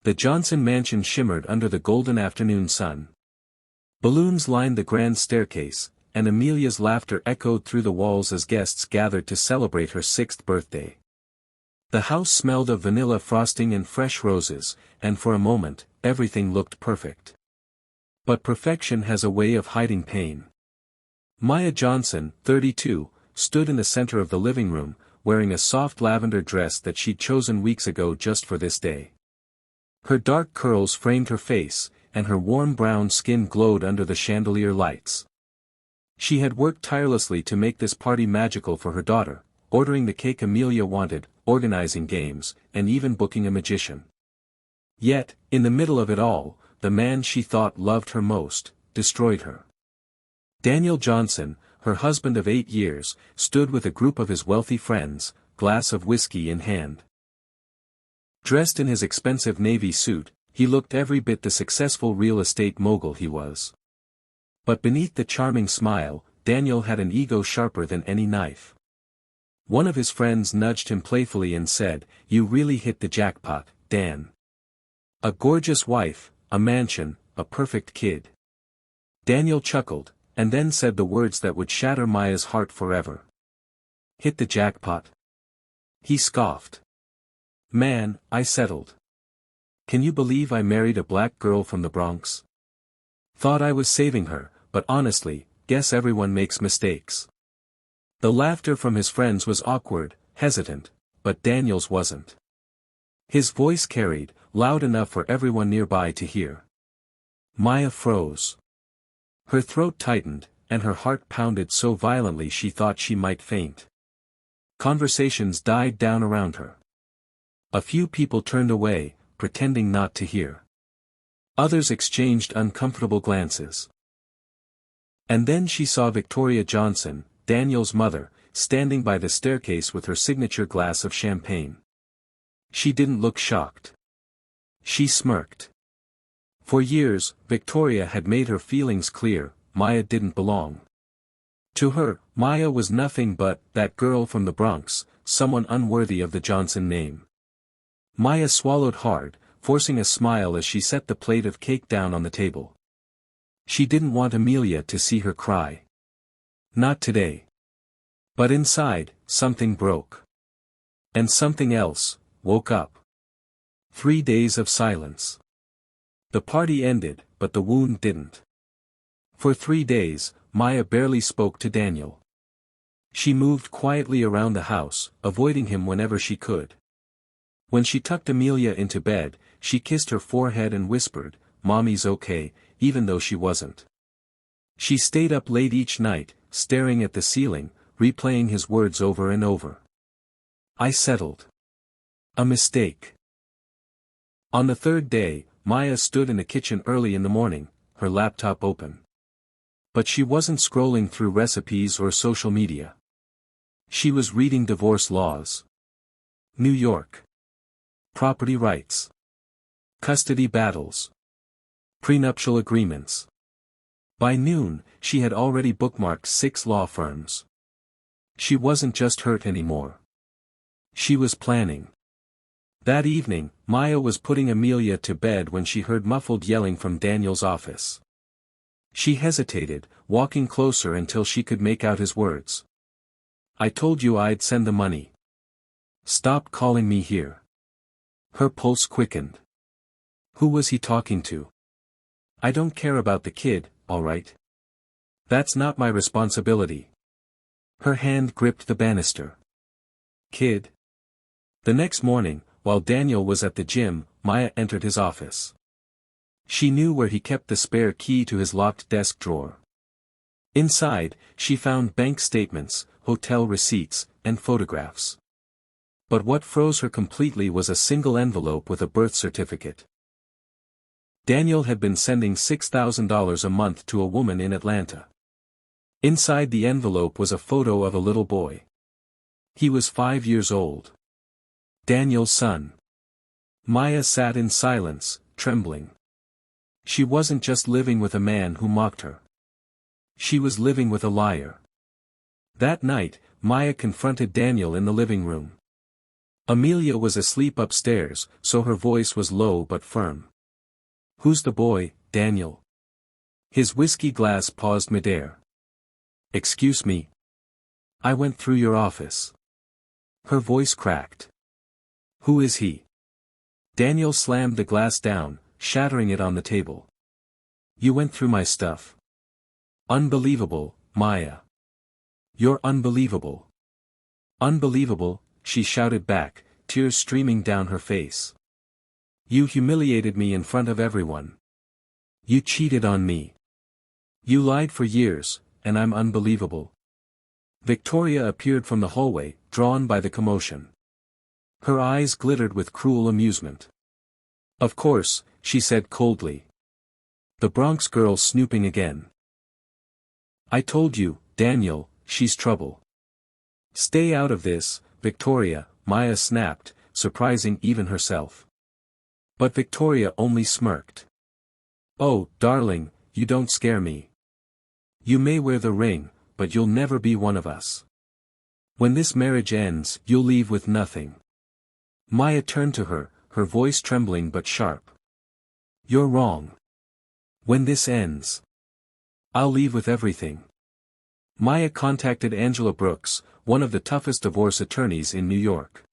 The Johnson mansion shimmered under the golden afternoon sun. Balloons lined the grand staircase, and Amelia's laughter echoed through the walls as guests gathered to celebrate her 6th birthday. The house smelled of vanilla frosting and fresh roses, and for a moment, everything looked perfect. But perfection has a way of hiding pain. Maya Johnson, 32, stood in the center of the living room, wearing a soft lavender dress that she'd chosen weeks ago just for this day. Her dark curls framed her face, and her warm brown skin glowed under the chandelier lights. She had worked tirelessly to make this party magical for her daughter, ordering the cake Amelia wanted, organizing games, and even booking a magician. Yet, in the middle of it all, the man she thought loved her most, destroyed her. Daniel Johnson, her husband of 8 years, stood with a group of his wealthy friends, glass of whiskey in hand. Dressed in his expensive navy suit, he looked every bit the successful real estate mogul he was. But beneath the charming smile, Daniel had an ego sharper than any knife. One of his friends nudged him playfully and said, "You really hit the jackpot, Dan. A gorgeous wife, a mansion, a perfect kid." Daniel chuckled, and then said the words that would shatter Maya's heart forever. "Hit the jackpot?" He scoffed. "Man, I settled. Can you believe I married a black girl from the Bronx? Thought I was saving her, but honestly, guess everyone makes mistakes." The laughter from his friends was awkward, hesitant, but Daniel's wasn't. His voice carried, loud enough for everyone nearby to hear. Maya froze. Her throat tightened, and her heart pounded so violently she thought she might faint. Conversations died down around her. A few people turned away, pretending not to hear. Others exchanged uncomfortable glances. And then she saw Victoria Johnson, Daniel's mother, standing by the staircase with her signature glass of champagne. She didn't look shocked. She smirked. For years, Victoria had made her feelings clear: Maya didn't belong. To her, Maya was nothing but that girl from the Bronx, someone unworthy of the Johnson name. Maya swallowed hard, forcing a smile as she set the plate of cake down on the table. She didn't want Amelia to see her cry. Not today. But inside, something broke. And something else woke up. 3 days of silence. The party ended, but the wound didn't. For 3 days, Maya barely spoke to Daniel. She moved quietly around the house, avoiding him whenever she could. When she tucked Amelia into bed, she kissed her forehead and whispered, "Mommy's okay," even though she wasn't. She stayed up late each night, staring at the ceiling, replaying his words over and over. "I settled. A mistake." On the 3rd day, Maya stood in the kitchen early in the morning, her laptop open. But she wasn't scrolling through recipes or social media. She was reading divorce laws. New York. Property rights. Custody battles. Prenuptial agreements. By noon, she had already bookmarked 6 law firms. She wasn't just hurt anymore. She was planning. That evening, Maya was putting Amelia to bed when she heard muffled yelling from Daniel's office. She hesitated, walking closer until she could make out his words. "I told you I'd send the money. Stop calling me here." Her pulse quickened. Who was he talking to? "I don't care about the kid, all right? That's not my responsibility." Her hand gripped the banister. "Kid?" The next morning, while Daniel was at the gym, Maya entered his office. She knew where he kept the spare key to his locked desk drawer. Inside, she found bank statements, hotel receipts, and photographs. But what froze her completely was a single envelope with a birth certificate. Daniel had been sending $6,000 a month to a woman in Atlanta. Inside the envelope was a photo of a little boy. He was 5 years old. Daniel's son. Maya sat in silence, trembling. She wasn't just living with a man who mocked her. She was living with a liar. That night, Maya confronted Daniel in the living room. Amelia was asleep upstairs, so her voice was low but firm. "Who's the boy, Daniel?" His whiskey glass paused midair. "Excuse me. I went through your office." Her voice cracked. "Who is he?" Daniel slammed the glass down, shattering it on the table. "You went through my stuff." "Unbelievable, Maya. You're unbelievable." "Unbelievable," she shouted back, tears streaming down her face. "You humiliated me in front of everyone. You cheated on me. You lied for years, and I'm unbelievable." Victoria appeared from the hallway, drawn by the commotion. Her eyes glittered with cruel amusement. "Of course," she said coldly. "The Bronx girl snooping again. I told you, Daniel, she's trouble." "Stay out of this, Victoria," Maya snapped, surprising even herself. But Victoria only smirked. "Oh, darling, you don't scare me. You may wear the ring, but you'll never be one of us. When this marriage ends, you'll leave with nothing." Maya turned to her, her voice trembling but sharp. "You're wrong. When this ends, I'll leave with everything." Maya contacted Angela Brooks, one of the toughest divorce attorneys in New York.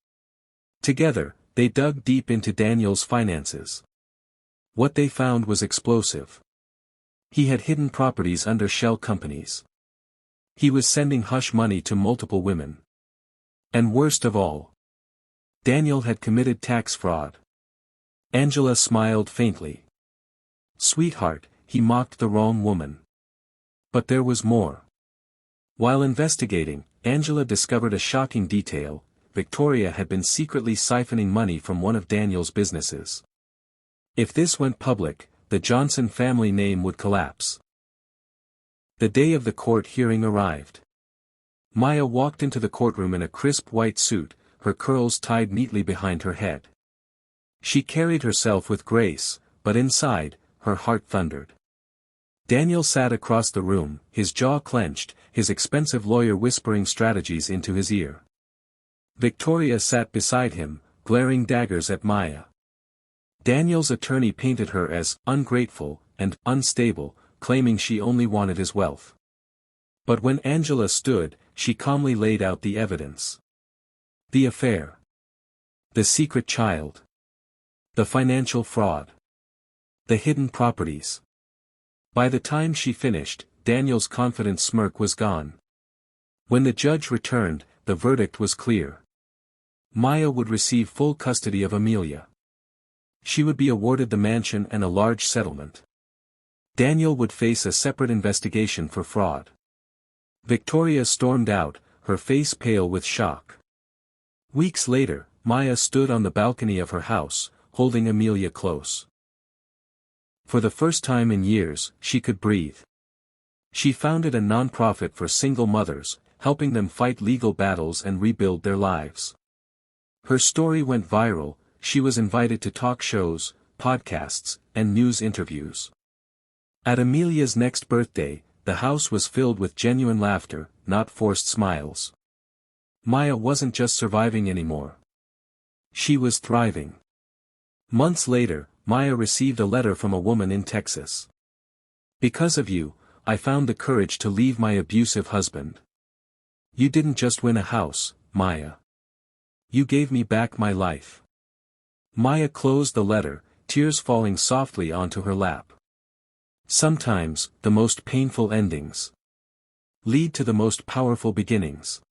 Together, they dug deep into Daniel's finances. What they found was explosive. He had hidden properties under shell companies. He was sending hush money to multiple women. And worst of all, Daniel had committed tax fraud. Angela smiled faintly. "Sweetheart, he mocked the wrong woman." But there was more. While investigating, Angela discovered a shocking detail: Victoria had been secretly siphoning money from one of Daniel's businesses. If this went public, the Johnson family name would collapse. The day of the court hearing arrived. Maya walked into the courtroom in a crisp white suit, her curls tied neatly behind her head. She carried herself with grace, but inside, her heart thundered. Daniel sat across the room, his jaw clenched, his expensive lawyer whispering strategies into his ear. Victoria sat beside him, glaring daggers at Maya. Daniel's attorney painted her as ungrateful and unstable, claiming she only wanted his wealth. But when Angela stood, she calmly laid out the evidence. The affair. The secret child. The financial fraud. The hidden properties. By the time she finished, Daniel's confident smirk was gone. When the judge returned, the verdict was clear. Maya would receive full custody of Amelia. She would be awarded the mansion and a large settlement. Daniel would face a separate investigation for fraud. Victoria stormed out, her face pale with shock. Weeks later, Maya stood on the balcony of her house, holding Amelia close. For the first time in years, she could breathe. She founded a non-profit for single mothers, helping them fight legal battles and rebuild their lives. Her story went viral. She was invited to talk shows, podcasts, and news interviews. At Amelia's next birthday, the house was filled with genuine laughter, not forced smiles. Maya wasn't just surviving anymore. She was thriving. Months later, Maya received a letter from a woman in Texas. "Because of you, I found the courage to leave my abusive husband. You didn't just win a house, Maya. You gave me back my life." Maya closed the letter, tears falling softly onto her lap. Sometimes, the most painful endings lead to the most powerful beginnings.